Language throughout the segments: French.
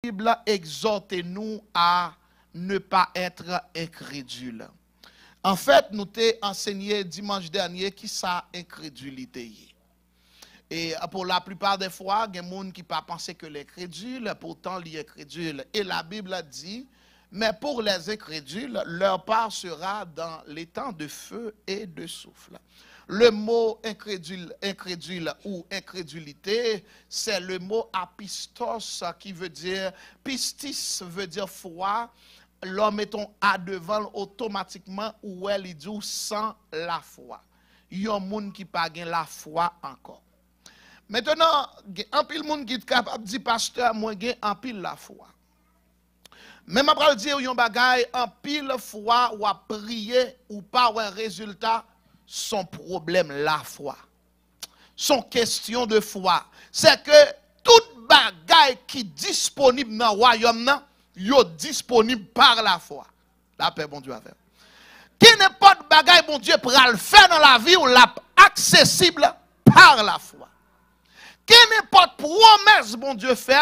Bible exhorte-nous à ne pas être incrédule. En fait, nous t'ai enseigné dimanche dernier qui ça incrédulité. Et pour la plupart des fois, il y a des gens qui ne pensent que les crédules, pourtant les incrédules. Et la Bible dit, mais pour les incrédules, leur part sera dans les temps de feu et de souffle. Le mot incrédule ou incrédulité, c'est le mot apistos qui veut dire, pistis veut dire foi. L'homme mettons à devant automatiquement ou elle dit sans la foi. Il y a des gens qui n'ont pas la foi encore. Maintenant, il y a un pile monde qui est capable de dire, pasteur, moi j'ai un pile la foi. Même après dire yon bagay, un pile foi ou à prier ou pas ou un résultat, son problème la foi. Son question de foi, c'est que tout bagay qui est disponible dans le royaume nan, yo disponible par la foi. La paix bon Dieu a fait. Qui n'importe bagay bon Dieu pour le faire dans la vie ou la accessible par la foi. Qui n'importe promesse bon Dieu fait,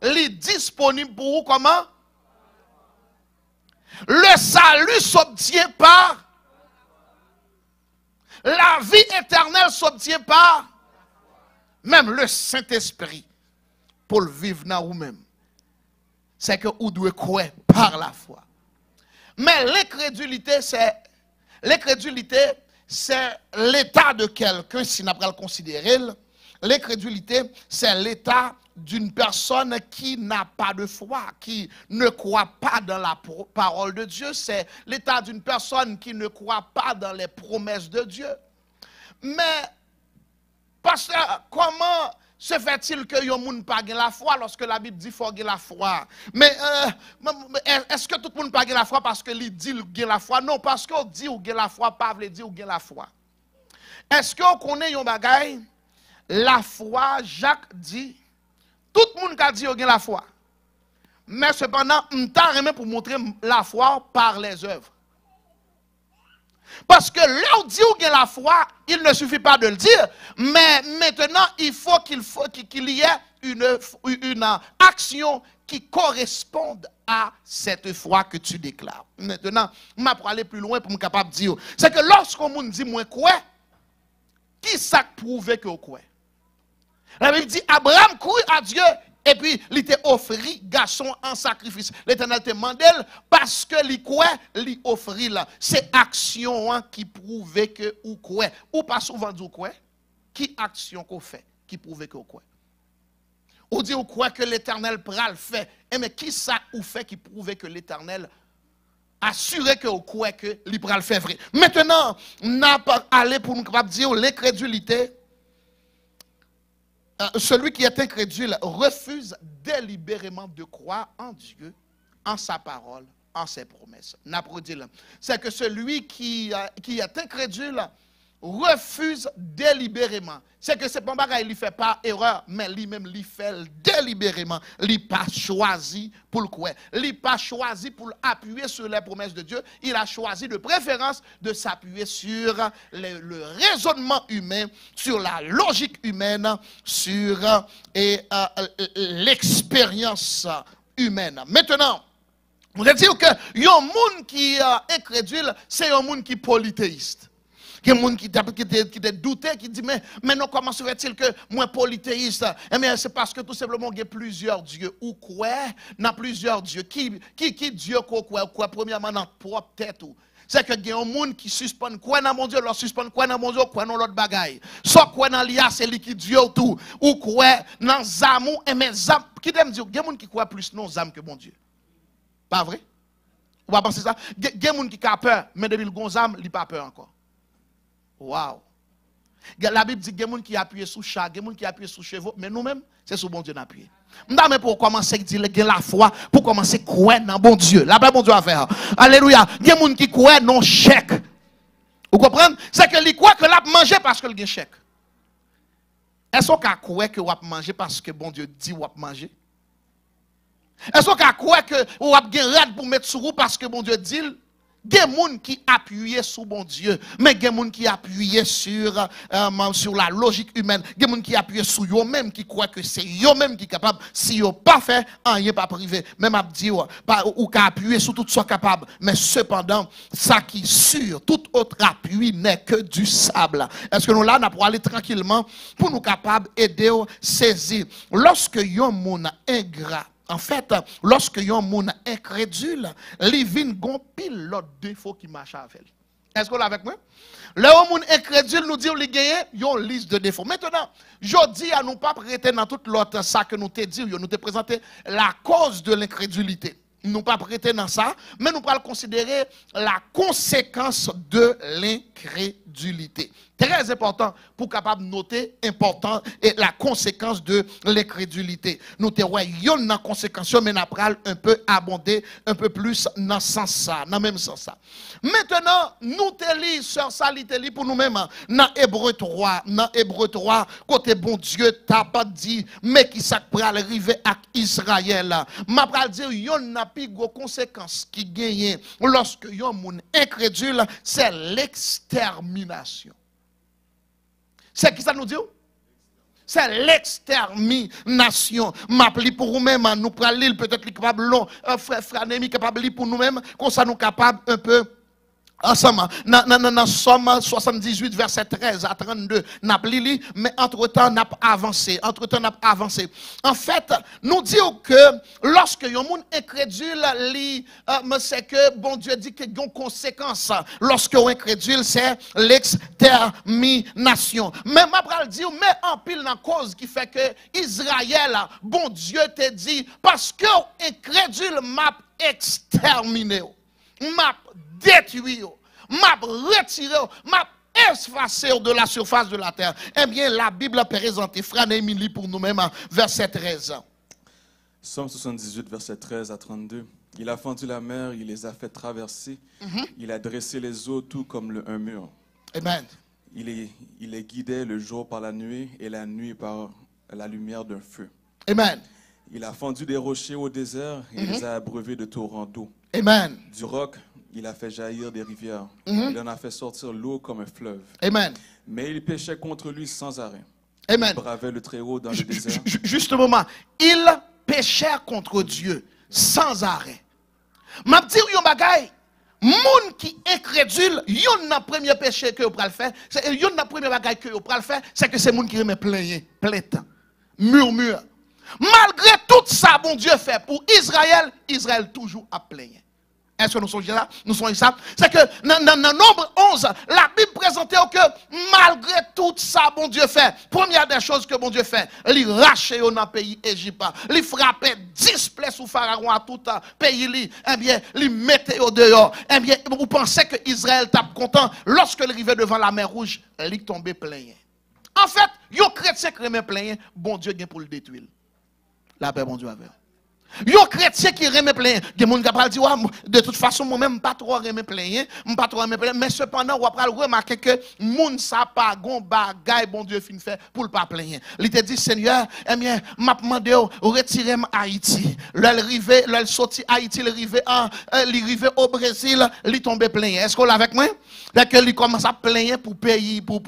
li disponible pour vous comment? Le salut s'obtient par la vie éternelle s'obtient par même le Saint-Esprit pour le vivre dans vous-même. C'est que vous devez croire par la foi. Mais l'incrédulité, c'est l'état de quelqu'un, si nous le considérer. L'incrédulité, c'est l'état d'une personne qui n'a pas de foi, qui ne croit pas dans la parole de Dieu. C'est l'état d'une personne qui ne croit pas dans les promesses de Dieu. Mais, pasteur, comment se fait-il que yon moun pas gen la foi lorsque la Bible dit qu'il faut gen la foi? Mais est-ce que tout le monde pas gen la foi parce que il dit gen la foi? Non, parce qu'on dit ou gen la foi, pas veut dire ou gen la foi. Est-ce qu'on connaît yon bagay? La foi, Jacques dit, tout le monde a dit qu'il y a la foi. Mais cependant, on t'a remis pour montrer la foi par les œuvres. Parce que là où dit qu'il y a la foi, il ne suffit pas de le dire, mais maintenant, il faut qu'il y ait une action qui corresponde à cette foi que tu déclares. Maintenant, je vais aller plus loin pour me capable de dire, c'est que lorsqu'on dit moi quoi, qui ça prouve que vous croyez? La Bible dit, Abraham courut à Dieu et puis il t'a offert garçon en sacrifice. L'Éternel te demandé parce que il croit, il offrit là. C'est action qui prouve que vous croyez. Ou pas souvent dit vous croyez. Qui action qu'on fait qui prouve que vous croyez? Ou dit vous croyez que l'Éternel pral fait. Et mais qui ça ou fait qui prouve que l'Éternel assuré que vous croyez que il pral fait vrai. Maintenant, n'a pas aller pour nous dire l'incrédulité. Celui qui est incrédule refuse délibérément de croire en Dieu, en sa parole, en ses promesses. C'est que celui qui est incrédule refuse délibérément. C'est que c'est pas bagay, il ne fait pas erreur, mais lui-même, il fait délibérément. Il n'a pas choisi pour le croire. Il n'a pas choisi pour appuyer sur les promesses de Dieu. Il a choisi de préférence de s'appuyer sur le raisonnement humain, sur la logique humaine, sur l'expérience humaine. Maintenant, vous allez dire que un monde qui est incrédule, c'est un monde qui est polythéiste. Il y a des gens qui doutent, qui disent, mais non, comment se fait-il que moi polythéiste? Eh bien, c'est parce que tout simplement, il y a plusieurs dieux. Ou quoi? Dans plusieurs dieux. Qui Dieu quoi? Premièrement, dans propre tête. C'est que il y a un monde qui suspend quoi dans mon Dieu, leur suspend quoi dans mon Dieu, quoi dans l'autre bagaille. Soit quoi dans l'IA, c'est lui qui Dieu tout. Ou quoi dans Zamou, et mes âmes. Qui t'aime dire, il y a des gens qui croient plus non âmes que mon Dieu. Pas vrai? Ou pas penser ça? Il y a des gens qui ont peur, mais depuis le gonzam, il n'a pas peur encore. Wow. La Bible dit qu'il y a des gens qui appuient sur chat, il y a des gens qui appuient sur chevaux, mais nous-mêmes, c'est sur bon Dieu d'appuyer. Mais pour commencer à dire la foi, pour commencer à croire dans bon Dieu. La paix bon Dieu à faire. Alléluia. Il y a des gens qui croient non chèque. Vous comprenez? C'est que les croient que l'a manger parce que le chèque. Est-ce qu'on croit que vous manger parce que bon Dieu dit vous manger? Est-ce qu'on croit que vous avez un rad pour mettre sur vous parce que bon Dieu dit des gens qui appuyaient sur bon Dieu, mais des gens qui appuyaient sur la logique humaine, des gens qui appuyaient sur eux-mêmes, qui croient que c'est eux-mêmes qui sont capables, si ils pas fait, rien pas privé. Même à dire, ou qu'à appuyer sur tout soit capable. Mais cependant, ça qui est sûr, tout autre appui n'est que du sable. Est-ce que nous là, nous pour aller tranquillement, pour nous capables d'aider à saisir. Lorsque un monde ingrat, en fait, lorsque un monde incrédule, il vient gon pile l'autre défaut qui marche avec. Est-ce que vous l'avez avec moi? Le monde incrédule nous dit qu'il gagne une liste de défauts. Maintenant, je dis à nous pas prêter dans toute l'autre ça que nous te dit, nous te présenter la cause de l'incrédulité. Nous pas prêter dans ça, mais nous pas considérer la conséquence de l'incrédulité. Très important pour capable noter important et la conséquence de l'incrédulité. Nous te voyons dans conséquence mais n'a pral un peu abondé un peu plus dans sens ça, dans même sens ça. Maintenant, nous te lis sur ça li te lis pour nous-mêmes dans Hébreu 3, côté bon Dieu t'a pas dit mais qui ça pral arriver à Israël. M'a pral dire yon n'a plus gros conséquences qui gagne lorsque yon moun incrédule, c'est l'extermination. C'est qui ça nous dit? C'est l'extermination. M'appli pour nous-mêmes, nous prenons l'île, peut-être capable long, frère Némi capable pour nous-mêmes, comme ça nous capable un peu ensemble. Dans Somme 78, verset 13 à 32, mais entre-temps, n'a avancé. En fait, nous disons que lorsque un monde incrédule, c'est que bon Dieu dit qu'il y a une conséquence. Lorsque on incrédule, c'est l'extermination. Mais je dire, mais en pile dans cause qui fait que Israël, bon Dieu te dit, parce que incrédule m'a exterminé, m'a détruit, m'a retiré, m'a effacé de la surface de la terre. Eh bien, la Bible a présenté, frère Némi pour nous-mêmes, verset 13. Somme 78, verset 13 à 32. Il a fendu la mer, il les a fait traverser. Il a dressé les eaux tout comme un mur. Amen. Il les guidait le jour par la nuit et la nuit par la lumière d'un feu. Amen. Il a fendu des rochers au désert et les a abreuvés de torrents d'eau. Amen. Du roc, il a fait jaillir des rivières. Il en a fait sortir l'eau comme un fleuve. Amen. Mais il péchait contre lui sans arrêt. Amen. Il bravait le Très-Haut dans le désert. Juste un moment. Il péchait contre Dieu sans arrêt. M'a dit yon bagay, moun qui incrédule, yon n'a premier péché que vous pral faire, yon n'a premier bagay que vous pral faire, c'est que c'est moun qui remet plainte, murmure. Malgré tout ça bon Dieu fait pour Israël, Israël toujours a plaigné. Est-ce que nous sommes là? Nous sommes ça. C'est que dans Nombre 11, la Bible présentait que malgré tout ça, bon Dieu fait, première des choses que bon Dieu fait, il rachait dans le pays Égypte. Il frappait 10 plaies sous Pharaon à tout le pays. Eh bien, il mettait au dehors. Eh bien, vous pensez que Israël tape content lorsque il arrivait devant la mer Rouge, il tombait plein. En fait, yon chrétien qui remet plein, bon Dieu vient pour le détruire. La paix, bon Dieu avec. Yon chrétien qui remet plein, des gens qui dit de toute façon moi-même pas trop remet plein, mais cependant on va remarquer que moun ça pas gon bagay bon Dieu fin fait pour le pas plein. Il te dit Seigneur, eh bien m'a demandé retirer Haïti. L'elle sorti Haïti, il au Brésil, il tombé plein. Est-ce qu'on l'a avec moi? Dès que il commence à plaindre pour pays pour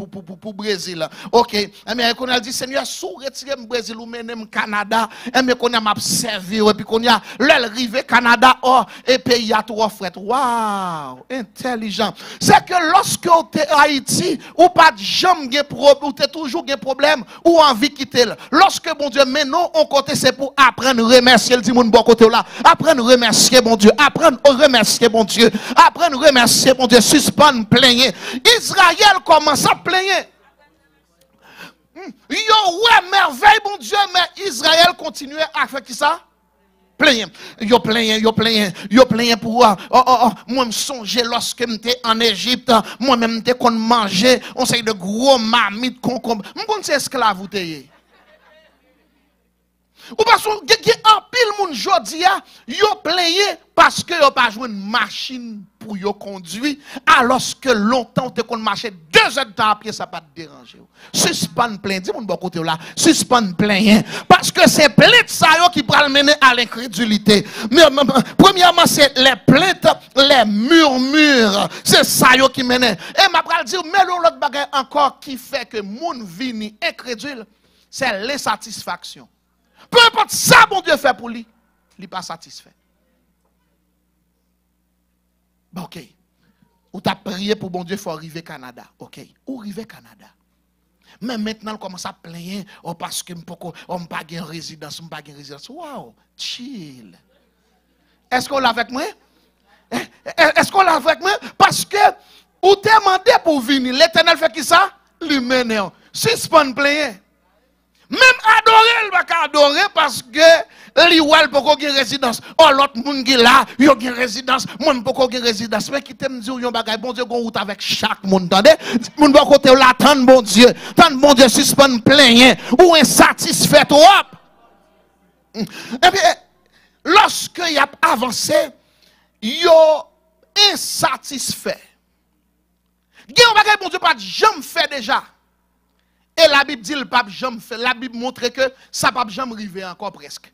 Brésil. OK. Eh bien qu'on a dit Seigneur, sous retirer Brésil ou mener Canada, eh bien qu'on a m'observé et puis qu'on y a l'arrivée Canada et pays à trois frères. Waouh, intelligent. C'est que lorsque vous êtes Haïti ou pas de jamais problème, ou t'es toujours un problème ou envie de quitter. Lorsque bon Dieu maintenant on côté c'est pour apprendre à remercier le dimanche bon côté là, apprendre à remercier bon Dieu, apprendre à remercier bon Dieu, apprendre à remercier bon Dieu, suspendre plaigner. Israël commence à plaigner. Yo ouais merveille bon Dieu mais Israël continue à faire qui ça? Yo plaignent pour moi me songer lorsque j'étais en Égypte, moi même j'étais qu'on mangeait, on sait de gros marmites concombre. M'on c'est esclave ou t'es. Ou parce que en pile moun jodi a, yo playe parce que yo pas joué une machine pour yo conduire alors que longtemps te kon marcher 2 heures de temps à pied ça pas te déranger. Suspend plein, dis moun bon côté là, suspend plein parce que c'est plainte ça yo qui pral mener à l'incrédulité. Mais premièrement c'est les plaintes, les murmures, c'est ça yo qui mène. Et m'a pral dire mais l'autre bagay encore qui fait que moun vini incrédule, c'est l'insatisfaction. Peu importe ça, bon Dieu fait pour lui, il n'est pas satisfait. Bon, ok. Ou tu as prié pour bon Dieu, il faut arriver au Canada. Ok. Ou arriver au Canada. Mais maintenant, on commence à plaindre parce que on n'a pas de résidence, on n'a pas de résidence. Wow, chill. Est-ce qu'on l'a avec moi? Est-ce qu'on l'a avec moi? Parce que, ou t'es demandé pour venir, l'Éternel fait qui ça? Lui-même. Suspend plaindre. Même adorer, il va pas adorer parce que l'Iwal pour qu'on ait résidence. Oh, l'autre monde qui est là, il y a une résidence. Moi, pour qu'on ait résidence. Mais qui t'aime dire, il y a un bagage, bon Dieu, qu'on route avec chaque monde. Attendez? Mon bon côté, là, tant bon Dieu. Tant bon Dieu, suspend plein, ou insatisfait trop. Et puis, lorsque il a avancé, il est insatisfait. Il y a un bagage, bon Dieu, pas jamais fait déjà. Et la Bible dit le pape jamais fait. La Bible montre que ça ne peut jamais arriver encore presque.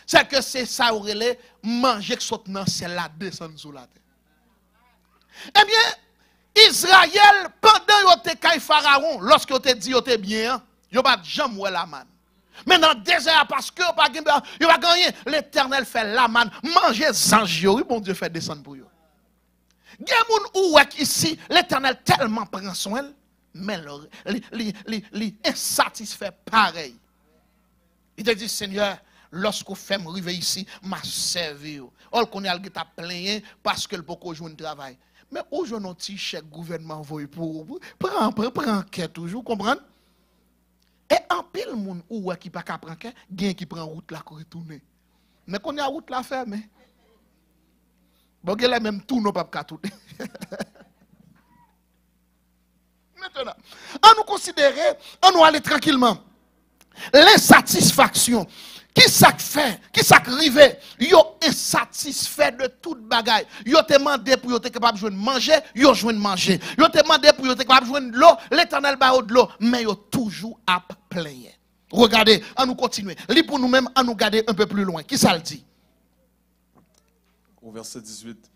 C'est que c'est ça aurait manger que saute dans ciel là descendre sur la terre. Eh bien, Israël pendant qu'il était Pharaon, lorsque il était dit qu'il était bien, il n'a pas jamais eu la manne. Mais dans le désert, parce que il va gagner, l'Éternel fait la manne, manger zange, oui, bon Dieu fait descendre pour eux. Il y a des gens ici, l'Éternel tellement prend soin, mais les insatisfait pareil. Il te dit, Seigneur, lorsqu'on fait arriver ici, m'a servi. On connaît le gars plein parce que le beaucoup jouer un travail. Mais aujourd'hui, on petit chèque gouvernement pour prend enquête toujours, comprendre? Et en pile monde ou qui pas prendre enquête, gain qui prend route là pour retourner. Mais qu'on a route là fermée. Bon, il a même tout nos pas tout. Maintenant, on nous considérer, on nous aller tranquillement. L'insatisfaction. Qui ça fait? Qui ça arrive? Yo insatisfait de toute bagaille. Yo te demandé pour yo te capable de manger, yo joindre manger. Yo te demandé pour yo te capable de joindre l'eau, l'Éternel ba de l'eau, mais yo toujours à plaindre. Regardez, on nous continuer. Lis pour nous-mêmes, on nous garder un peu plus loin. Qui ça le dit? Au verset 18.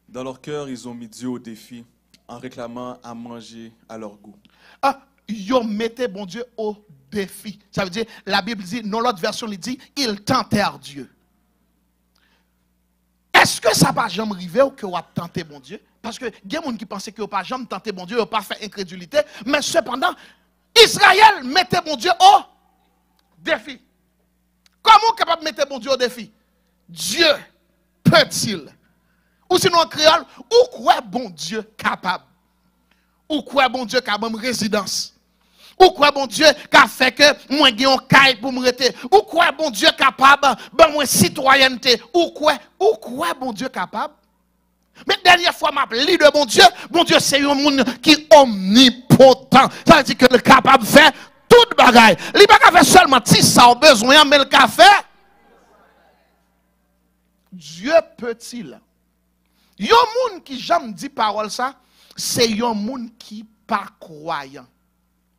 Dans leur cœur, ils ont mis Dieu au défi en réclamant à manger à leur goût. Ah, yo mettez bon Dieu au défi. Ça veut dire, la Bible dit, dans l'autre version, il dit, ils tentèrent Dieu. Est-ce que ça va jamais arriver ou que vous avez tenté bon Dieu? Parce que il y a des gens qui pensent que vous n'avez pas jamais tenté bon Dieu, vous n'avez pas fait incrédulité. Mais cependant, Israël mettait bon Dieu au défi. Comment capable de mettre bon Dieu au défi? Dieu peut-il? Ou sinon en créole, ou quoi bon Dieu capable? Ou quoi bon Dieu capable de résidence? Ou quoi bon Dieu qui a fait que moi j'ai un caille pour me rester? Ou quoi bon Dieu capable de moi citoyenneté? Ou quoi bon Dieu capable? Mais dernière fois m'a li de bon Dieu c'est un monde qui est omnipotent. Ça veut dire que le capable de faire toute bagaille. Il pas faire seulement si ça a besoin mais le fait. Dieu peut-il? Yon moun qui jamais dit parole ça, c'est yon moun qui pas croyant.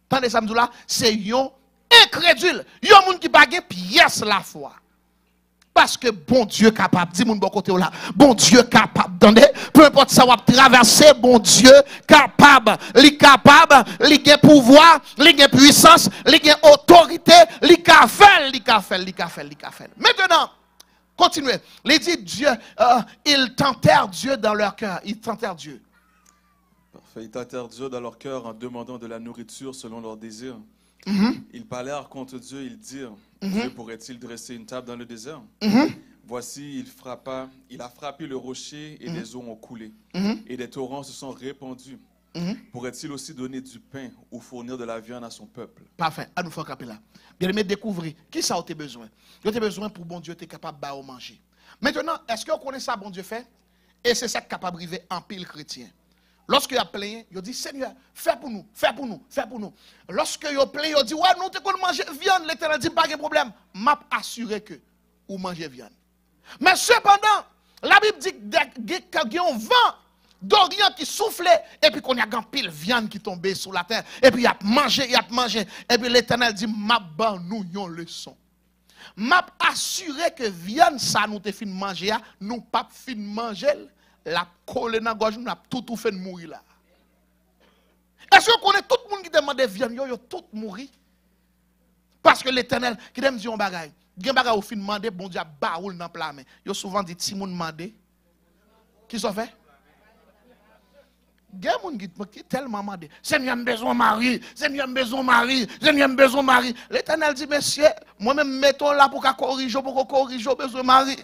Tendez ça là, c'est yon incrédule. Yon moun qui pas gen pièce la foi. Parce que bon Dieu capable, dis moun bon côté là, bon Dieu capable, attendez, peu importe ça va traverser, bon Dieu capable, li gen pouvoir, li gen puissance, li gen autorité, li ka fait. Maintenant, continuez. Il dit Dieu, ils tentèrent Dieu dans leur cœur. Ils tentèrent Dieu. Parfait. Ils tentèrent Dieu dans leur cœur en demandant de la nourriture selon leurs désirs. Ils parlèrent contre Dieu, ils dirent, Dieu pourrait-il dresser une table dans le désert? Voici, il a frappé le rocher et des eaux ont coulé. Et des torrents se sont répandus. Pourrait-il aussi donner du pain ou fournir de la viande à son peuple? Parfait. À nous faire camper là. Bien aimé, découvrir qui ça a besoin. Vous avez besoin pour bon Dieu être capable de manger. Maintenant, est-ce que vous connaissez ça bon Dieu fait? Et c'est ça qui est capable de arriver en pile chrétien. Lorsque vous a plaint, vous dit Seigneur, fais pour nous, fais pour nous, fais pour nous. Lorsque vous plaint, vous dit ouais, nous te qu'on manger viande, l'Éternel dit pas de problème. M'a assuré que vous mangez viande. Mais cependant, la Bible dit qu'il y a un vent d'Orient qui soufflait, et puis qu'on y a un pile viande qui tombait sur la terre, et puis il a mangé, et puis l'Éternel dit m'a ban nous une leçon. M'a assuré que viande ça nous te fin manger, nous pas fin manger. La colle dans la gorge, nous avons tout fait mourir là. Est-ce que vous connaissez tout le monde qui demande viande, yo tout mourir? Parce que l'Éternel, qui aime dire un bagage, il y a un bagage au fin demandé, bon Dieu, baoul dans la main. Yo souvent dit, si moun demandé, qui s'en fait? Il y a un monde qui tellement demandé, Seigneur, j'ai besoin de mari, Seigneur, j'ai besoin de mari, Seigneur, j'ai besoin de mari. L'Éternel dit, monsieur, moi-même, mettons là pour corriger, besoin de mari.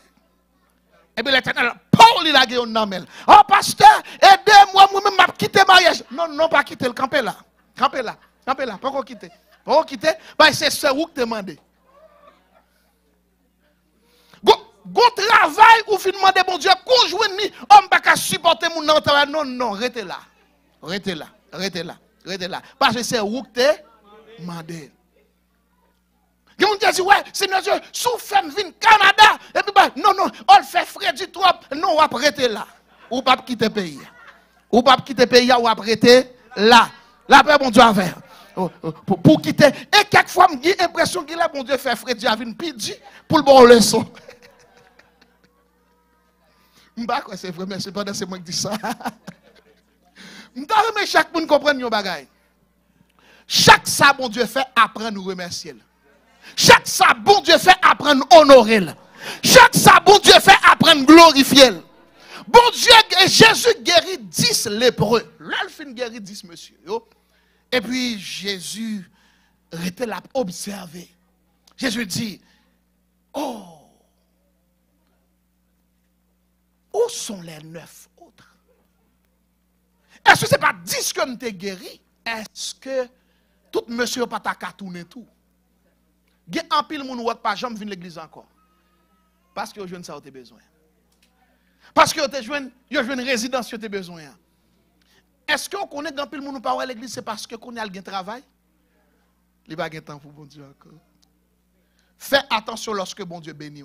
Et puis l'Éternel, Paul, il a gagné un nom. Oh, pasteur, aidez-moi, moi-même, je vais quitter le mariage. Non, non, pas quitter, campez là. Campez là, campez là, pas quitter. Pas quitter, c'est ce que tu demandes. Go travail ou fin demander, bon Dieu, conjoint-ni, on ne peut pas supporter mon nom. Non, non, restez là. Restez là, restez là, restez là. Parce que c'est où que tu demandes. Il y a des gens qui disent, ouais, Seigneur Dieu, sous femme vin Canada. Et puis, bah, non, non, on le fait frais du trop. Non, on va prêter là. Ou pas quitter le pays. Ou pas quitter le pays, ou va prêter là. La paix, bon Dieu, avec. Pour quitter. Et quelquefois, j'ai l'impression qu'il a, bon Dieu, fait frais du avin pidi pour le bon leçon. Je ne sais pas quoi c'est vrai, mais c'est pas dans ce moi qui dis ça. Je ne chaque monde comprenne nos bagailles. Chaque ça, bon Dieu, fait, apprendre nous remercier. Chaque ça, bon Dieu fait apprendre honorer. Chaque ça, bon Dieu fait apprendre glorifier. Bon Dieu, Jésus guérit 10 lépreux. Là, il fin guérit 10 monsieur. Et puis, Jésus était là pour observer. Jésus dit, oh, où sont les 9 autres? Est-ce que ce n'est pas 10 que nous t'es guéri? Est-ce que tout monsieur n'a pas ta tourner tout? Il y a un pile moun wak pa jamais venir l'église encore. Parce que vous avez ça vous avez besoin. Parce que vous avez une résidence vous avez besoin. Est-ce que vous connaissez un pile moun pas à l'église c'est parce que vous avez un travail? Il n'y a pas de temps pour bon Dieu encore. Fais attention lorsque bon Dieu bénit.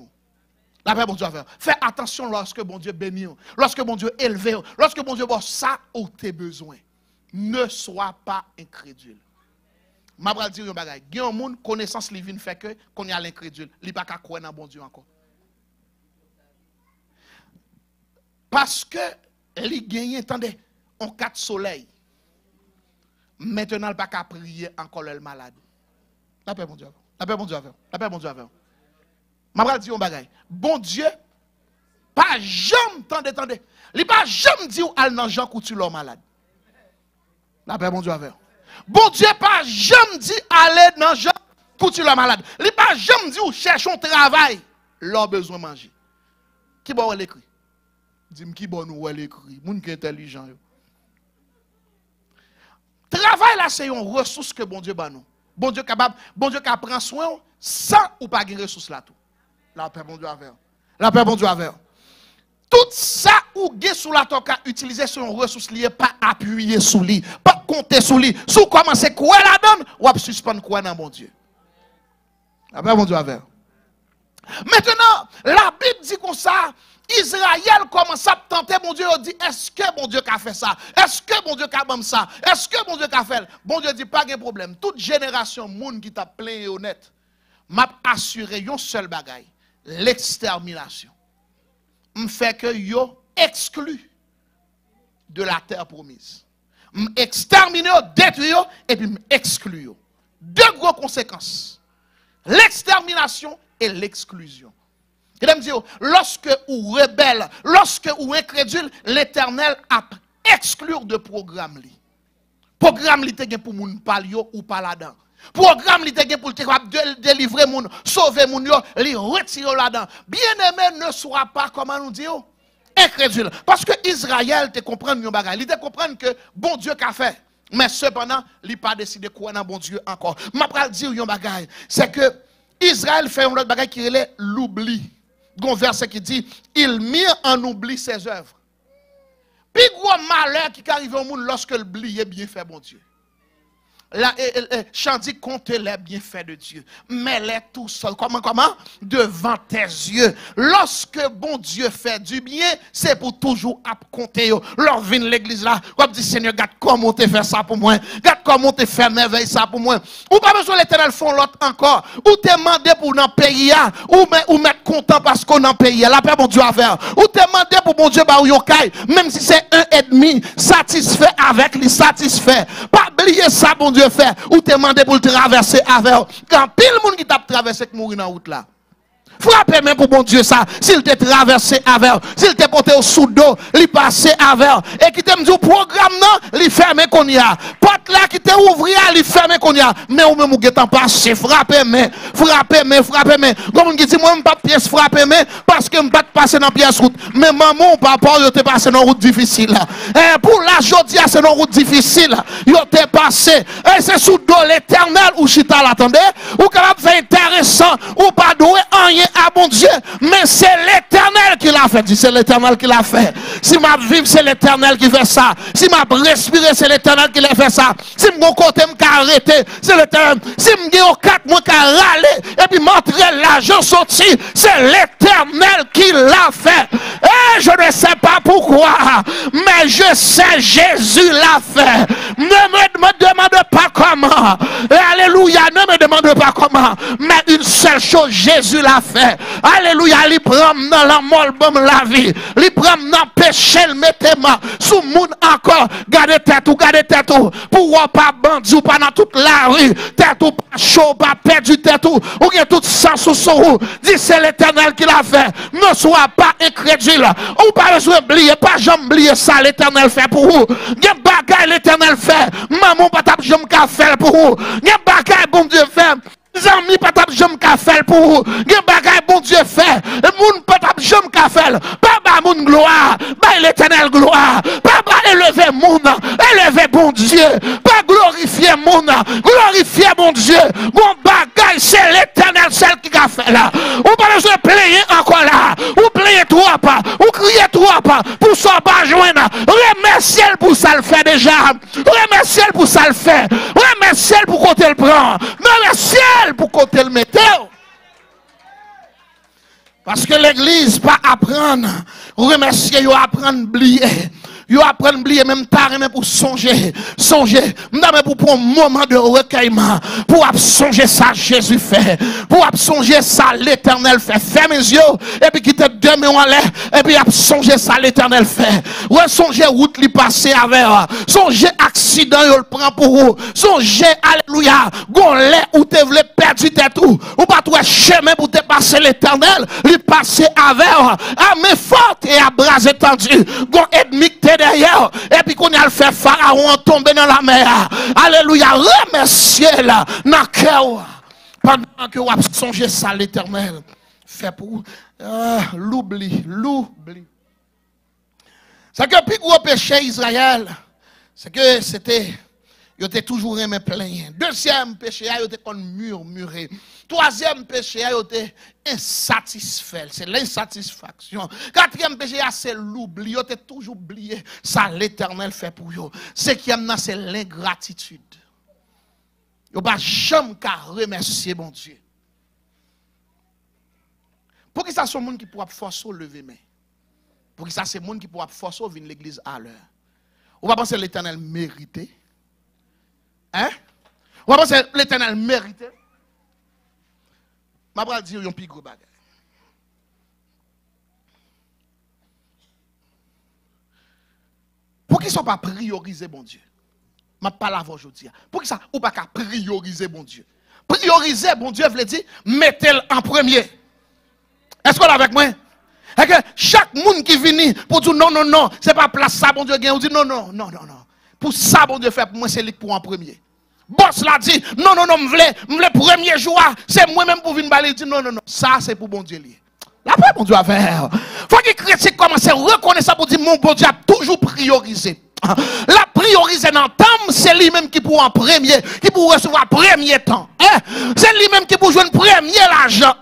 La paix bon Dieu avec. Fais attention lorsque bon Dieu bénit. Lorsque bon Dieu élève. Lorsque bon Dieu bon ça vous avez besoin. Ne sois pas incrédule. Je vais dire un bagage. Il y a un monde connaissance divine fait que qu'on y a l'incrédule. Il n'y a pas qu'à croire dans bon Dieu encore. Parce que il gagne, attendez, en 4 soleil. Maintenant, il n'y a pas qu'à prier encore le malade. La paix bon Dieu. La paix bon Dieu. La paix bon Dieu. Je vais dire un bagage. Bon Dieu, pas jamais, attendez. Il n'a pas jamais dit où al dans Jean Coutu l'homme malade. La paix bon Dieu. Bon Dieu pas jamais dit aller dans Jean pour tuer le malade. Il pas jamais dit chercher un travail. Leur besoin de manger. Qui bon l'écrit? Dis-moi qui bon nous l'écrit. Moun qui intelligent. Travail là c'est une ressource que bon Dieu ba nous. Bon Dieu capable, bon Dieu qui prend soin sans ou pas de ressources là tout. La paix bon Dieu avec. La paix bon Dieu avec. Tout ça ou gain sous la toka utiliser sur une ressource liée pas appuyer sous lui, pas compter sous lui. Sous commencer quoi la donne ou à suspendre quoi dans mon Dieu. Après mon Dieu avec. Maintenant, la Bible dit comme ça, Israël commence à tenter mon Dieu, dit est-ce que mon Dieu a fait ça? Est-ce que mon Dieu a fait ça? Est-ce que mon Dieu a fait? Bon Dieu dit pas de problème. Toute génération monde qui t'a plein et honnête, m'a assuré un seul bagaille, l'extermination. Me fait que yo exclu de la terre promise. Exterminer, détruire et puis exclure. Deux grosses conséquences. L'extermination et l'exclusion. Je me dire, lorsque ou rebelle, lorsque ou incrédule, l'Éternel a exclure de programme li. Programme li te gen pour moun pal yo ou pas là-dedans. Programme li te gen pour te délivrer moun, sauver moun yo, li retire là-dedans. Bien-aimé ne soit pas comment nous dit incrédule. Parce que Israël te comprend yon bagay. Il te comprend que bon Dieu qu'a fait. Mais cependant, il n'a pas décidé quoi dans bon Dieu encore. Je vais dire yon bagay. C'est que Israël fait un autre bagay qui est l'oubli. Un verset qui dit, il mit en oubli ses œuvres. Puis gros malheur qui arrive au monde lorsque le oublier bien fait bon Dieu. Là, chant dit compter les bienfaits de Dieu. Mets-les tout seul. Comment? Devant tes yeux. Lorsque bon Dieu fait du bien, c'est pour toujours à compter. Leur vient l'église là, comme dit Seigneur, regarde comment tu fait ça pour moi. Regarde comment tu fait merveille ça pour moi. Ou pas besoin l'éternel font l'autre encore. Ou te demander pour dans pays ou mettre content parce qu'on en pays. La paix bon Dieu à faire. Ou te demander pour bon Dieu bah ou yokai, même si c'est 1,5 satisfait avec les satisfait. Pas oublier ça bon Dieu fait ou te demander pour le traverser avec quand pile monde qui t'a traversé qui mourir dans route là. Frappez même pour bon Dieu ça. S'il te traversé avec, s'il te porté au sous dos, il passé avec, et qui te dit au programme non, il fermé qu'on y a. Porte là qui te ouvrir, il fermé qu'on y a. Mais ou même ou getan passé, frappez mais. Comme qui dit moi pas pièce frappez mais parce que m'pas passer dans pièce route. Mais maman ou papa yo te passé dans route difficile là. Et pour la jodia c'est dans route difficile. Yo te passé et c'est sous dos l'Éternel ou chita l'attendez ou capable faire intéressant ou pas doué rien à bon Dieu, mais c'est l'Éternel qui l'a fait. C'est l'Éternel qui l'a fait. Si ma vivre, c'est l'Éternel qui fait ça. Si ma respirer, c'est l'Éternel qui l'a fait ça. Si mon côté m'arrêter, c'est l'Éternel. Si m'en 4 mois qu'à râler et puis m'entrer l'argent sorti, c'est l'Éternel qui l'a fait. Et je ne sais pas pourquoi, mais je sais Jésus l'a fait. Ne me demande pas comment. Alléluia, ne me demande pas comment. Mais une seule chose, Jésus l'a fait. Alléluia, il prend dans la molle la vie. Il prend dans péché, le mettez-moi sous monde encore. Gardez tête ou. Pour pas bandit ou pas dans toute la rue. Tête ou pas chaud, pas perdu tête ou bien tout sang sous son roue. Dis c'est l'Éternel qui l'a fait. Ne sois pas incrédule. Ou pas besoin oublier, pas jamais oublier ça l'Éternel fait pour vous. Gen bagay l'Éternel fait. Maman pas tap jamais qu'a fait pour vous. Gen bagay bon Dieu fait. Zami pas tap jam ka fait pour vous. Gen bagay bon Dieu fait. Moun pas tap jam ka fait. Pas ba moun gloire, ba l'Éternel gloire. Pas ba élever moun, élever bon Dieu. Pas glorifier moun, glorifier bon Dieu. Bon bagay c'est l'Éternel celle qui a fait là. Ou pas besoin player encore là. Ou player trois pas, ou crier trois pas pour ça pas joindre. Remercier pour ça le fait déjà. Remercier pour ça le fait. Remercier pour côté le prend. Remercier pour côté le mettre. Parce que l'église pas apprendre remercier, yo apprendre oublier. Yo apprendre oublier même pas même pour songer, même pour un moment de recueillement, pour songer ça Jésus fait, pour songer ça l'Éternel fait. Ferme les yeux et puis quitte deux mains en l'air et puis songer ça l'Éternel fait. Ouais songer route li passer avec, songer accident yo le prend pour vous, songer alléluia, gon lait ou te vle perdu tête ou pas toi chemin pour te passer l'Éternel, li passer avec à main forte et à bras étendus, gon ennemi derrière et puis qu'on a le fait Pharaon tomber dans la mer. Alléluia, remerciez là dans cœur pendant que vous songez ça l'Éternel fait pour l'oubli. C'est que le plus gros péché Israël, c'est que il était toujours aimé plaindre. Deuxième péché, il était comme murmurer. Troisième péché, il était insatisfait. C'est l'insatisfaction. Quatrième péché, c'est l'oubli. Il était toujours oublié. Ça, l'Éternel fait pour eux. Ce qui aime, c'est l'ingratitude. Il n'y a jamais qu'à remercier mon Dieu. Pour que ça soit le monde qui pourra forcer lever main. Pour que ça c'est le monde qui pourra forcer venir l'église à l'heure. On va penser que l'Éternel méritait. Hein? On va penser que l'Éternel méritait. Je vais dire un plus gros bagage. Pour qu'ils ne soient pas priorisés, bon Dieu. Je parle avant aujourd'hui. Pour qu'ils ne soient pas prioriser, bon Dieu. Prioriser, bon Dieu, veut dire, mettez-le en premier. Est-ce qu'on est avec moi? Et que chaque monde qui vient pour dire non, c'est pas place ça, bon Dieu, on dit non. Pour ça, bon Dieu, fait pour moi, c'est lui pour en premier. Boss l'a dit, non, me voulais premier jour, c'est moi-même pour venir baler, dit non, ça c'est pour bon Dieu lié. La paix, bon Dieu, à faire. Faut que les chrétiens commencent à reconnaître ça pour dire, mon bon Dieu a toujours priorisé. La prioriser dans le temps, c'est lui-même qui pour en premier, qui pour recevoir premier temps. C'est lui-même qui pour jouer premier l'argent.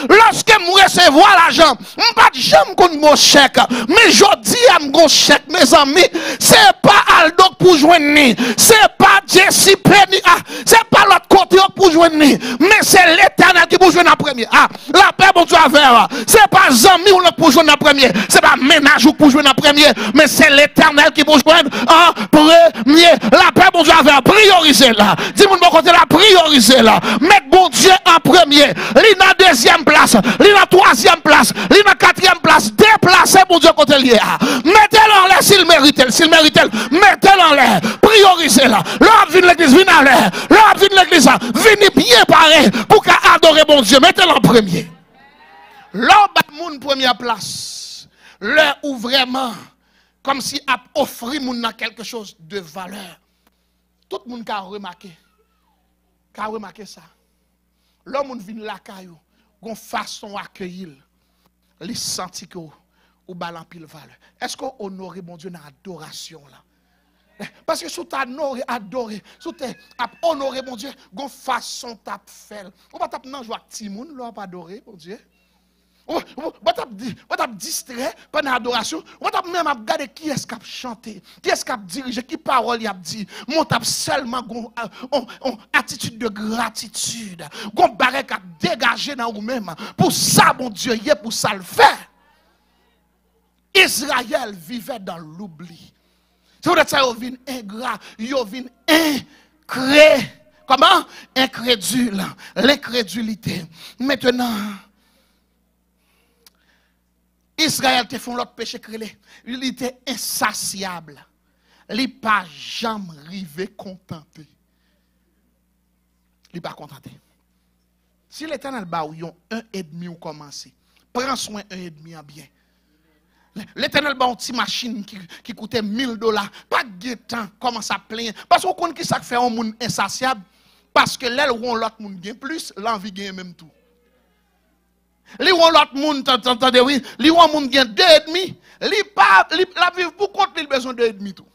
Lorsque je recevoir l'argent, je ne pas jamais qu'on mon chèque, mais je dis à mon chèque, mes amis, c'est pas Aldo pour joindre, c'est pas Jesse Penny, c'est pas l'autre côté pour joindre, mais c'est l'Éternel qui pour joindre en premier. La paix, bon Dieu, c'est pas Zami ou l'autre pour joindre en premier, c'est pas ménage ou pour joindre en premier, mais c'est l'Éternel qui pour joindre en premier. La paix, bon Dieu, prioriser là. Dis-moi de mon côté là, prioriser là. Mettre bon Dieu en premier. Lui dans deuxième place, lui dans troisième place, lui dans quatrième place. Déplacer bon Dieu côté lié. Mettez-le en l'air s'il mérite, mettez-le en l'air. Priorisez là. L'homme vient de l'église, vient en l'air. L'homme vient de l'église, venez bien paré pour qu'adorer bon Dieu. Mettez-le en premier. L'homme a mon première place. L'heure où vraiment, comme si a offert moun quelque chose de valeur. Tout le monde a remarqué ça. L'homme vient la caillou, gon façon accueillir, les senti que ou balan pile valeur. Est-ce qu'on honore bon Dieu dans l'adoration là? Parce que sous ta adoré, sous ta honoré mon Dieu, gon façon t'a fait. On va taper nan joie ti moun, là pas adorer mon Dieu. On va distrait pendant l'adoration. On va même regarder qui est-ce qui a chanté, qui est-ce qui a dirigé, qui parole il a dit. Mon tape seulement une attitude de gratitude. Gon barre qui a dégagé dans vous-même. Pour ça, mon Dieu, y est pour ça le faire. Israël vivait dans l'oubli. C'est pour ça qu'il vient ingrat, il vient comment? Incrédule. L'incrédulité. Maintenant, Israël te font l'autre péché créé. Il était insatiable. Il n'est pas jamais arrivé contenté. Il n'est pas contenté. Si l'Éternel bat ou yon 1,5 ou commencé, prends soin 1,5 en bien. L'Éternel bat une petite machine qui coûtait $1000. Pas de temps, commence à plaindre. Parce qu'on connaît qui ça fait un monde insatiable. Parce que l'aile ou l'autre monde gagne plus, l'envie gagne même tout. Li ou l'autre monde, t'entendez, oui, li ou monde gagne 2,5, la vivre pour compte, il besoin de 2,5 tout.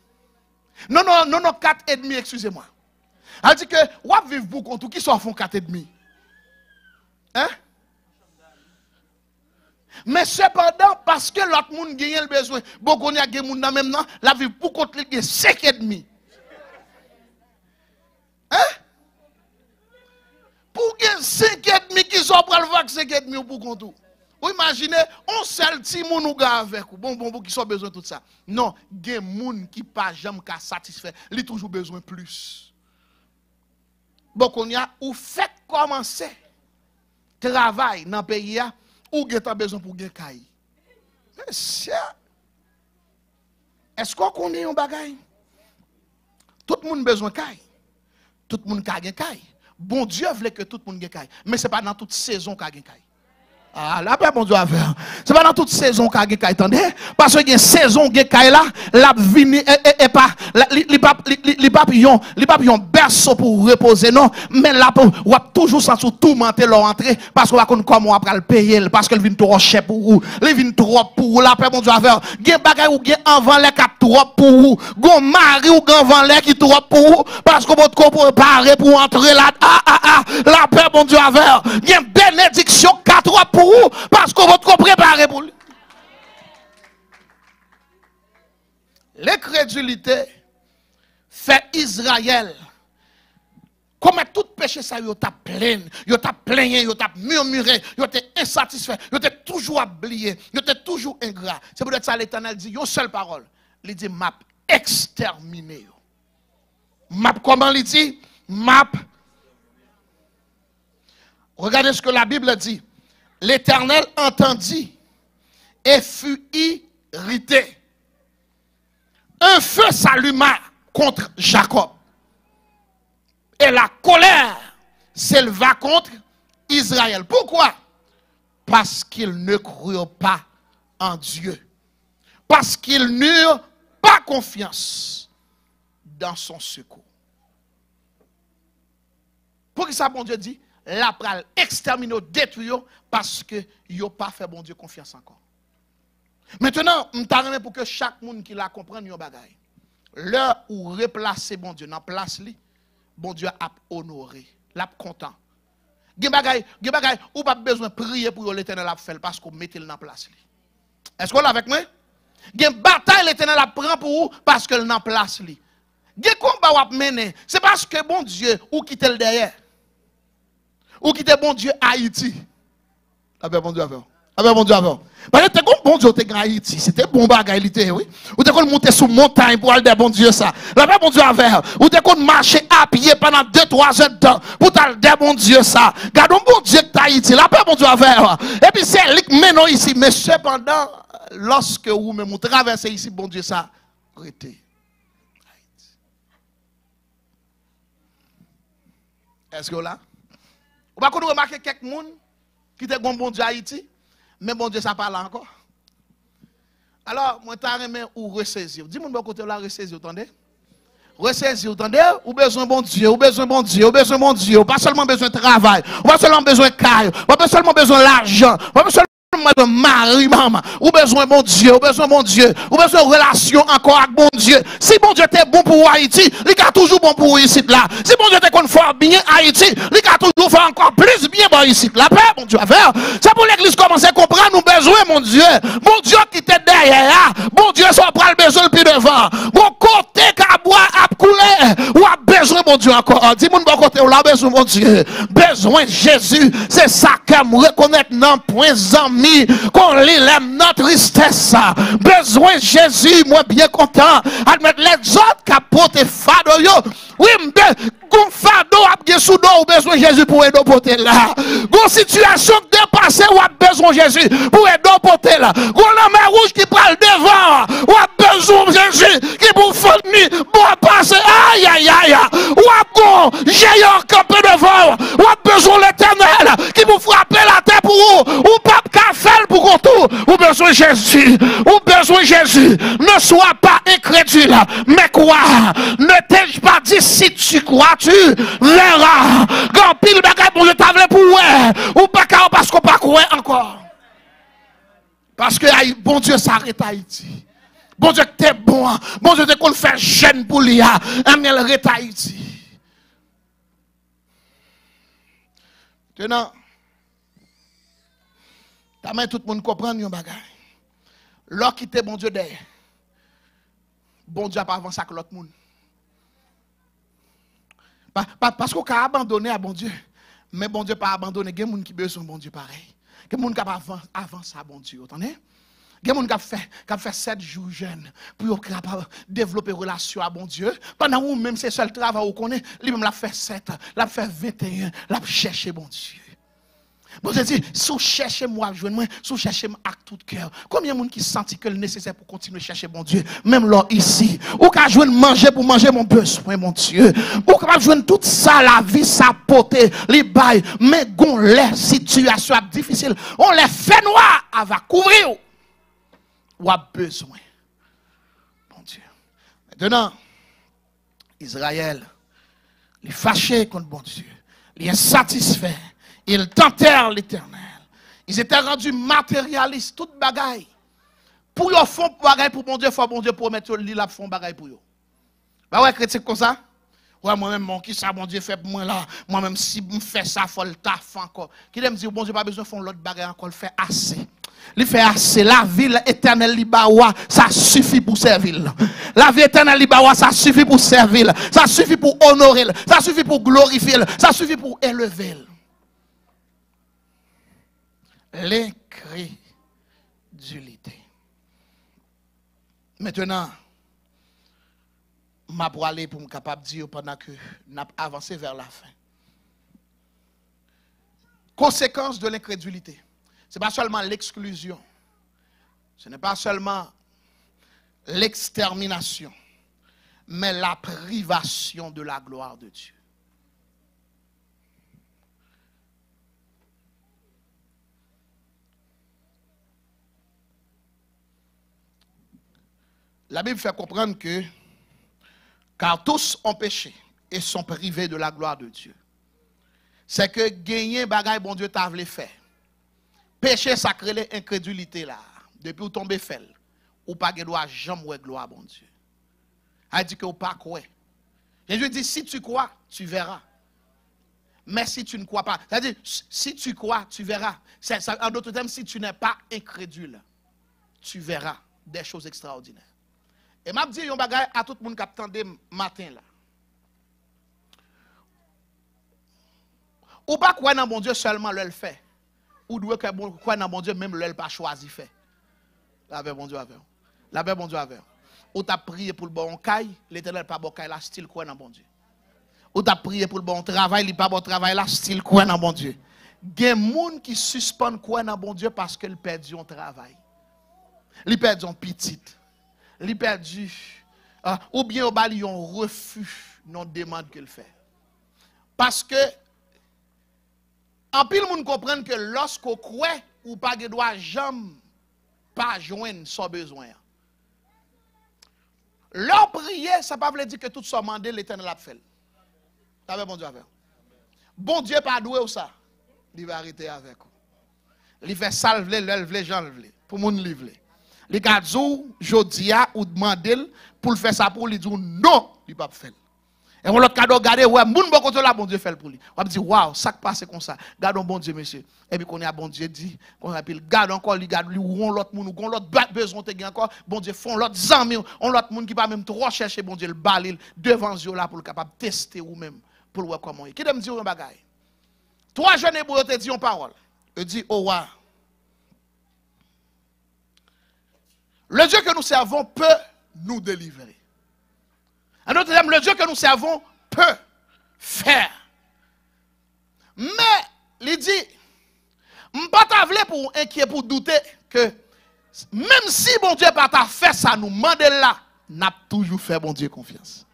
Non, 4,5, excusez-moi. Elle dit que, ou vivre pour compte, qui sont font 4,5? Hein? Mais cependant, parce que l'autre monde gagne le besoin, beaucoup de gens monde dans même temps, la vivre pour compte, il gagne 5,5. Hein? Pour que 5,5 qui sont pour le vaccin 5,5 pour compte. Vous imaginez, on seul petit moun ou gars avec ou bon qui sont besoin de tout ça. Non, gen moun qui pas jamais ka satisfait, li toujours besoin plus. Bon qu'on y a ou fait commencer travail dans pays a ou gen ta besoin pour gen kay. Est-ce qu'on connaît un bagay? Tout le monde besoin kay. Tout le monde ka gen kay. Bon Dieu voulait que tout le monde gagne. Mais ce n'est pas dans toute saison qu'il gagne. Ah, la paix, bon Dieu, c'est pas dans toute saison qu'il gagne. Attendez, parce qu'il y a une saison qui gagne là, la vie et pas, les papillons berceau pour reposer, non, mais là, on va toujours sans tourmenter leur entrée, parce qu'on va connaître comment on va le payer, parce qu'elle vient trop cher pour vous, elle vient trop pour vous, la paix, bon Dieu, il y a des bagages ou il avant les cap trop pour vous, gon mari ou gon avant les qui trop pour vous, parce que votre corps préparé pour entrer là, la paix, bon Dieu, il y a une bénédiction 4 pour vous, parce que votre corps préparé pour lui. L'incrédulité fait Israël commet tout péché ça, yo t'a plaigné, yo t'a murmuré, yo t'a insatisfait, yo t'a toujours oublié, yo t'a toujours ingrat. C'est pour ça l'Éternel dit une seule parole. Il dit m'a exterminé. M'a comment il dit? M'a. Regardez ce que la Bible dit. L'Éternel entendit et fut irrité. Un feu s'alluma contre Jacob. Et la colère s'éleva contre Israël. Pourquoi? Parce qu'ils ne crurent pas en Dieu. Parce qu'ils n'eurent pas confiance dans son secours. Pour que ça, bon Dieu dit, la pral exterminer, détruire, parce que ils n'ont pas fait bon Dieu confiance encore. Maintenant, je t'arrête pour que chaque monde qui la comprenne yon bagay. L'heure où replacer bon Dieu dans place li, bon Dieu a honoré, l'a content. Gen bagay, ou pas besoin de prier pour l'Éternel a fait parce qu'on mettez le dans place li. Est-ce qu'on est avec moi? Gen bataille l'Éternel a prend pour vous parce que le dans place li. Gen combat ou a mener, c'est parce que bon Dieu ou quitte le derrière. Ou quitte bon Dieu Haïti. Avec bon Dieu avec. Avec bon Dieu avec. Parce que bon Dieu était en Haïti, c'était bon bagay oui. Ou t'es qu'on monter sur montagne pour aller de bon Dieu ça. La bon Dieu avec. Ou t'es qu'on marcher à pied pendant 2-3 heures de temps pour aller de bon Dieu ça. Gardons bon Dieu que Haïti, la bon Dieu avec. Et puis c'est lui qui mène ici, mais cependant lorsque vous même traversez ici bon Dieu ça, arrêtez. Est-ce que là? Vous va qu'on remarquer quelques monde qui te bon Dieu Haïti, mais bon Dieu ça parle encore. Alors, moi t'as remis ou ressaisir. Dis-moi de côté là ressaisir, entendez? Ressaisir, entendez? Ou besoin bon Dieu, ou besoin bon Dieu, ou besoin bon Dieu, pas seulement besoin de travail, pas seulement besoin de caille, pas seulement besoin d'argent, pas seulement de mari, maman, ou besoin bon Dieu, ou besoin bon Dieu, ou besoin de relation encore avec bon Dieu. Si bon Dieu était bon pour Haïti, il est toujours bon pour ici là. Si bon Dieu était qu'on fait bien Haïti, il est toujours fait encore plus bien pour ici. La paix, bon Dieu, à faire. C'est pour l'église commencer à comprendre nos besoins, mon Dieu. Bon Dieu qui était derrière, bon Dieu, ça prend le besoin plus devant. Bon côté qu'à boire, à couler, ou a besoin, mon Dieu, encore. Dis-moi bon côté, ou a besoin, mon Dieu. Besoin de Jésus, c'est ça qu'elle me reconnaître dans point amis. Qu'on lit notre tristesse. Besoin de Jésus, moi bien content. Admettre les autres qui portent fado yo. Oui, qu'on fado a bien sous ou besoin de Jésus pour aider porter là. Gon situation dépassée ou a besoin de Jésus pour aider porter là. Gon la rouge qui parle devant ou a besoin de Jésus qui pour fournir pour passer. Aïe aïe aïe. Ou a gon géant campé devant ou a besoin de l'Éternel qui pour frapper la terre pour vous ou pas faire pour qu'on tout ou besoin de Jésus ou besoin de Jésus. Ne sois pas incrédule mais crois. Ne t'ai-je pas dit si tu crois tu verras. Quand pile bagay pour le table pour ou pas parce qu'on pas croire encore. Parce que bon Dieu s'arrête à Haïti. Bon Dieu t'es bon. Bon Dieu t'es qu'on fait jeune pour l'IA. Elle arrête à Haïti. Maintenant, tout le monde comprend yon bagay. L'or qui était bon Dieu derrière. Bon Dieu n'a pas avancé avec l'autre monde. Parce qu'on a abandonné à bon Dieu. Mais bon Dieu n'a pas abandonné. Il y a des gens qui ont besoin de bon Dieu pareil. Il y a des gens qui ont avancé à bon Dieu. Vous entendez? Il y a des gens qui ont fait 7 jours jeunes pour développer une relation à bon Dieu. Pendant où même c'est seul travail qu'on connaît, lui-même l'a fait 7, l'a fait 21, l'a cherché bon Dieu. Bon Dieu dit, si vous cherchez moi, si vous cherchez avec tout cœur, combien de gens qui sentent que le nécessaire pour continuer à chercher bon Dieu, même là ici, ou qu'à jouer manger pour manger mon besoin, mon Dieu, ou qu'à jouer tout ça, la vie, sa poté, les bails, mais gon les situations difficiles, on les fait noir, elle va couvrir, ou a besoin, mon Dieu. Maintenant, Israël, il est fâché contre bon Dieu, il est insatisfait. Ils tentèrent l'Éternel. Ils étaient rendus matérialistes, toute bagaille. Pour qu'ils font bagaille pour bon Dieu, il faut bon Dieu promettre qu'ils font bagaille pour eux. Bah ouais, chrétien comme ça. Ouais, moi-même, mon qui ça, bon Dieu fait pour moi là. Moi-même, si je fais ça, il faut le taf encore. Qui me dit, bon Dieu, pas besoin de faire l'autre bagaille encore, il fait assez. Il fait assez. La ville éternelle Libawa, ça suffit pour servir. La vie éternelle Libawa, ça suffit pour servir. Ça suffit pour honorer. Ça suffit pour glorifier. Ça suffit pour élever. L'incrédulité. Maintenant, je vais aller pour me capable de dire pendant que nous avons avancé vers la fin. Conséquence de l'incrédulité. Ce n'est pas seulement l'exclusion. Ce n'est pas seulement l'extermination. Mais la privation de la gloire de Dieu. La Bible fait comprendre que car tous ont péché et sont privés de la gloire de Dieu. C'est que gagner bagaille bon Dieu t'a voulu faire. Péché ça crée l'incrédulité là. Depuis où tomber fait ou pas droit jamais gloire bon Dieu. Elle dit que vous pas croire. Jésus dit, si tu crois, tu verras. Mais si tu ne crois pas, c'est-à-dire, si tu crois, tu verras. En d'autres termes, si tu n'es pas incrédule, tu verras des choses extraordinaires. Et m'a dit un bagage à tout le monde qui attendait matin là. Ou pas croire dans bon Dieu seulement le fait. Ou doit croire dans bon Dieu même le pas choisi fait. La paix bon Dieu avec. La paix bon Dieu avec. Ou t'as prié pour le bon caille, l'Éternel pas bon caille là style croire dans bon Dieu. Ou t'as prié pour le bon travail, il pas bon travail là style croire dans bon Dieu. Gen moun qui suspend croire dans bon Dieu parce qu'il perdu un travail. Il perdu un petit. Il perdu ou bien au bali un refus non demande qu'il fait. Parce que en pile moun comprendre que lorsqu'on croit ou pas de droit jamais pas joindre son besoin. Leur prier, ça ne veut pas dire que tout ça mandé l'Éternel a fait. Ça veut bon Dieu avec. Bon Dieu pas doué ou ça. Il va arrêter avec vous. Il fait salver, l'elver, j'enlever. Pour mon livre. Les gars jodia ou demander pour faire ça pour lui dire non, il pas faire. Et on l'autre cadeau regarder ouais moun bon côté là bon Dieu fait pour lui. On dit waouh, ça passe comme ça. Gardons bon Dieu monsieur. Et puis qu'on a bon Dieu dit qu'on appelle garde encore lui garde lui ou on l'autre moun ou on l'autre besoin te encore bon Dieu font l'autre amis on l'autre moun qui pas même trop chercher bon Dieu le balil devant Dieu là pour le capable tester ou même pour voir comment. Qui me dit un bagage. Trois jeunes hébreux te dit une parole. Il dit oh wa. Le Dieu que nous servons peut nous délivrer. En d'autres termes, le Dieu que nous servons peut faire. Mais, il dit, je ne pas t'avler pour inquiéter, pour douter que même si bon Dieu pas t'a fait ça, nous demande là, n'a toujours fait bon Dieu confiance.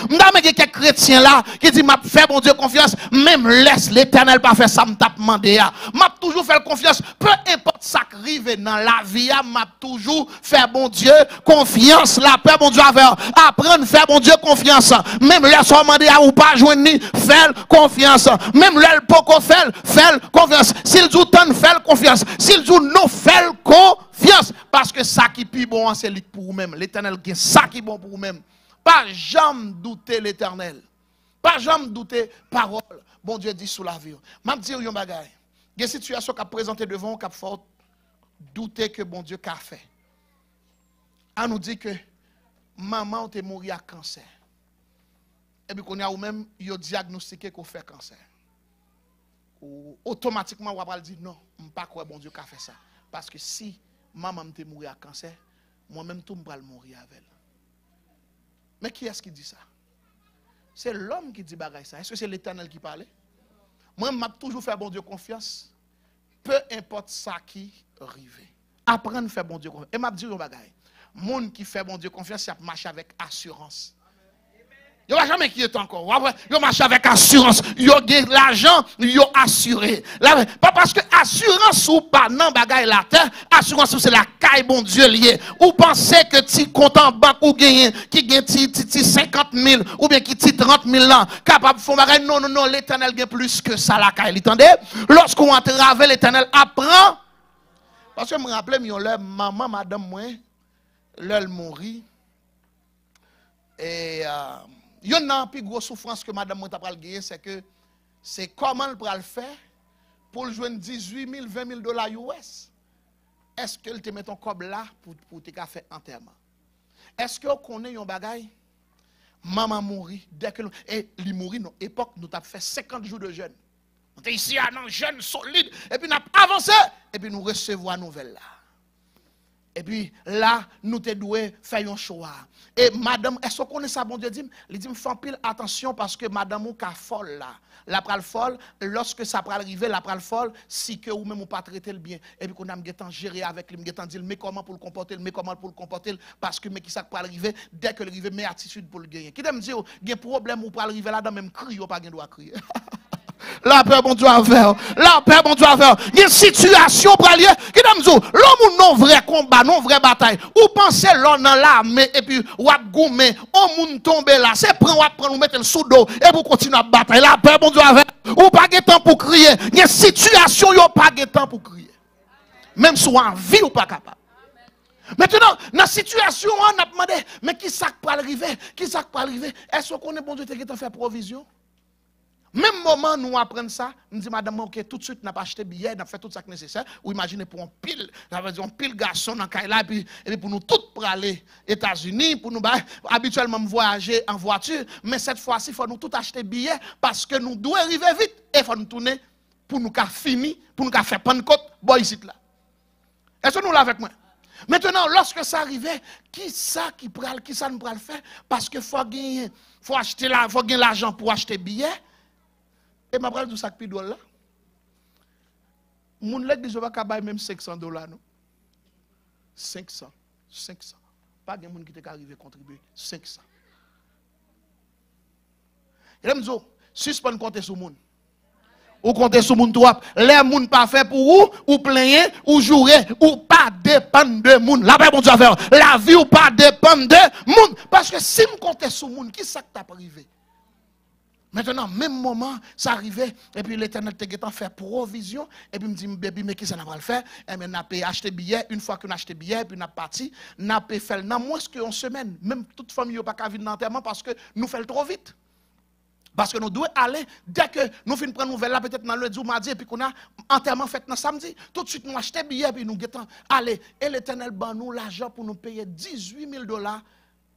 M'dame quelques chrétiens là qui dit m'a fait bon Dieu confiance, même laisse l'Éternel pas faire ça m't'a demandé m'a toujours fait confiance, peu importe ça qui arrive dans la vie m'a toujours fait bon Dieu confiance, la paix bon Dieu avec apprendre faire bon Dieu confiance, même laisse demander ou pas joindre ni faire confiance, même l'aile poko faire confiance, s'il dit tant faire confiance, s'il dit non faire confiance parce que ça qui plus bon c'est lui pour vous-même, l'Éternel qui ça qui bon pour vous-même. Pas jamais douter l'Éternel. Pas jamais douter parole. Bon Dieu dit sous la vie. M'a dit yon bagay. Il y a une situation qu'a présenté devant vous, qu'a faut douter que bon Dieu qu'a fait. On nous dit que maman est morte à cancer. Et puis qu'on a ou même yo diagnostiqué qu'on fait cancer. Ou automatiquement on va dire non, on pas croire bon Dieu qu'a fait ça parce que si maman est morte à cancer, moi-même tout me mourir avec elle. Mais qui est-ce qui dit ça? C'est l'homme qui dit bagaille ça. Est-ce que c'est l'Éternel qui parle? Moi, je toujours fait bon Dieu confiance. Peu importe ça qui arrive. Apprendre à faire bon Dieu confiance. Et je dis un bagaille. Monde qui fait bon Dieu confiance, il marche avec assurance. Il ne va jamais inquiéter encore. Il marche avec assurance. Il a l'argent, il a assuré. Pas parce que assurance ou pas, non, bagaille la terre, assurance c'est la caille bon Dieu lié. Ou pensez que tu comptes en banque ou gagne, qui gagne 50 000 ou bien qui 30 000 ans, capable de faire bagaille. Non, non, non, l'Éternel gagne plus que ça la caille. Entendez? Lorsqu'on entre avec l'Éternel, apprend. Parce que je me rappelle, maman, madame, moi, l'elle mourit. Et. Il y a une plus grosse souffrance que madame Mouta pral gagner, c'est que c'est comment elle pral faire pour joindre 18 000, 20 000 dollars US. Est-ce qu'elle te met ton cob là pour te faire enterrement? Est-ce que vous connaissez un bagay? Maman mourit dès que et il mourit dans époque nous avons fait 50 jours de jeûne. On était ici à un jeûne solide et puis nous avons avancé et puis nous recevons la nouvelle là. Et puis là, nous te doué faire un choix. Et madame, est-ce qu'on connaît ça, bon Dieu dit? Il dit, fais pile attention parce que madame ou ka folle là. La pral folle, lorsque ça pral arriver, la pral folle, si que ou même ou pas traiter le bien. Et puis qu'on a m'getan gérer avec lui, m'getan dire, mais comment pour le comporter, mais comment pour le comporter, parce que mais qui ça pral arriver, dès que l'arriver, mais attitude pour le gagner. Qui me dit, il y a un problème ou pral arriver là, dans même crier ou pas gain doit crier. La paix, bon Dieu, à faire. La paix, bon Dieu, à faire. Il y a une situation pour aller. Qui me dit, l'homme non vrai combat, non vrai bataille. Ou pensez l'homme dans l'armée et puis ou a goumé, on moun tombe là. C'est prendre, nous mettre le sous dos et vous continuer à batailler. La paix, bon Dieu, à faire. Ou pas de temps pour crier. Il y a une situation, il n'y a pas de temps pour crier. Même si vous en vie ou pas capable. Maintenant, dans la situation, on a demandé, mais qui ça peut arriver? Qui ça peut arriver? Est-ce qu'on est bon Dieu qui t'a fait provision? Même moment nous apprenons ça, nous disons madame, ok, tout de suite, n'a pas acheté billet, n'a fait tout ça nécessaire. Ou imaginez pour un pile garçon dans Kaila, et puis pour nous tous pour aller aux États-Unis, pour nous habituellement voyager en voiture, mais cette fois-ci, il faut nous tous acheter billet parce que nous devons arriver vite et il faut nous tourner pour nous finir, pour nous faire Pentecôte, boy ici là. Est-ce que nous l'avons avec moi? Maintenant, lorsque ça arrivait, qui ça nous pral faire? Parce que faut acheter faut gagner l'argent pour acheter billet. Et ma pral du sac pi là. Moun l'église va ka même $500 non. 500. Pas de moun qui te arrivé contribuer 500. Et là me dit, suspend compter sur moun. Ou compter sur moun trop. Les moun pas fait pour ou plaigner, ou jouer, ou pas dépendre de moun. La paix bon Dieu faire. La vie ou pas dépendre de moun. Parce que si me compter sur moun, qui ça t'a privé? Maintenant, même moment, ça arrivait, et puis l'Éternel te fait provision, et puis me dit, bébé, mais qui ça n'a pas le faire? Et bien, on a acheté billet, une fois qu'on a acheté billet, puis on a parti, on a fait dans moins qu'une semaine, même toute famille n'a pas qu'à venir dans l'enterrement parce que nous faisons trop vite. Parce que nous devons aller, dès que nous finissons de prendre nouvelle là, peut-être dans le lundi ou mardi, et puis qu'on a enterrement fait dans samedi, tout de suite nous achetons billet, puis nous guettons, allez, et l'Éternel ban nous l'argent pour nous payer $18,000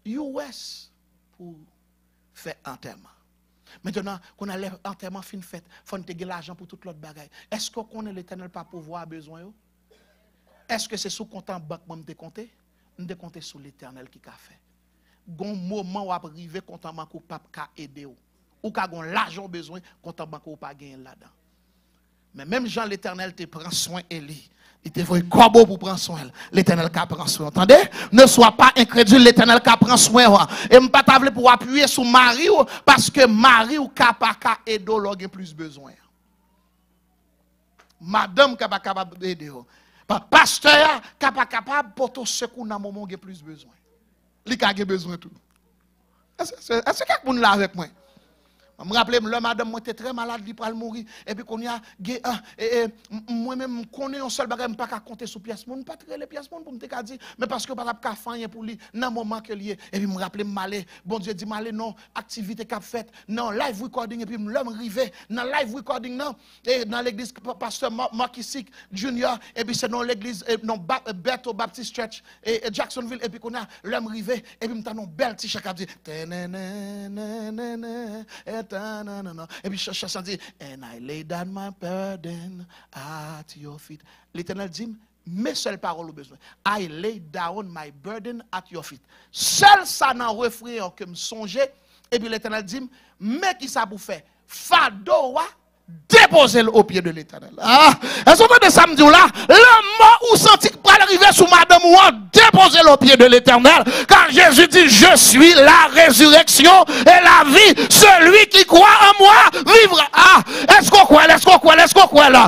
US pour faire enterrement. Maintenant, qu'on a l'enterrement fin fait, il faut nous l'argent pour toute l'autre bagaille. Est-ce qu'on connaît l'Éternel pas pouvoir besoin? Est-ce que c'est sous compte en banque que je compte? Je compte sur l'Éternel qui a fait. Gon moment où arriver compte en banque ou pas aider ou ka gon l'argent besoin compte en banque ou pas gagner là-dedans. Mais même Jean l'Éternel te prend soin Élie. Il te faut un corbeau pour prendre soin. L'Éternel qui prend soin. Entendez? Ne sois pas incrédule, l'Éternel qui prend soin. Et je ne pas t'avler pour appuyer sur Marie parce que Marie ou kapaka aider l'og plus besoin. Madame qui pas capable d'aider. Pasteur qui pas capable pour tout secours dans moment où plus besoin. Il a besoin de tout. Est-ce que vous là avec moi? Je me rappelle, le madame était très malade, il pour mourir. Et puis, qu'on y a, moi-même, je connais un seul bagage, je ne peux pas compter sur pièce. Je ne peux pas tirer les pièces pour me dire, mais parce que je ne peux pas faire pour lui, dans le moment que lié. Et puis, je me rappelle, bon Dieu dit, non, activité qu'a faite, non, live recording, et puis, je me arrivé, dans live recording, non, et dans l'église, pasteur Markisik Junior, et puis, c'est dans l'église, non, Bethel Baptist Church, et Jacksonville, et puis, qu'on a, l'homme arrivé, et puis, je me belle t-shirt, qui dit, et puis chanson dit, and I lay down my burden at your feet. L'Éternel dit, mes seules paroles au besoin. I lay down my burden at your feet. Seul ça dans refrain que me songer. Et puis l'Éternel dit, mais qui ça pour faire? Fadoa déposer au pied de l'Éternel. Ah, est-ce que de samedi là, le mot où senti que pour arriver sous madame ou déposer au pied de l'Éternel, car Jésus dit, je suis la résurrection et la vie. Celui qui croit en moi vivra. Ah, est-ce qu'on croit là?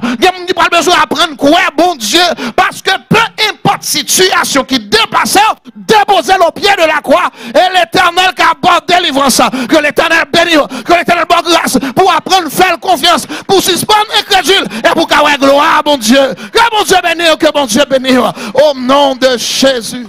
Il n'y a pas besoin d'apprendre quoi, bon Dieu, parce que peu importe situation qui dépasse, déposer au pied de la croix et l'Éternel qui aborde délivrance, que l'Éternel bénisse, que l'Éternel bonne grâce pour apprendre faire confiance, pour suspendre incrédule et pour qu'avoir gloire, bon Dieu. Que bon Dieu bénisse, que bon Dieu bénisse. Au nom de Jésus.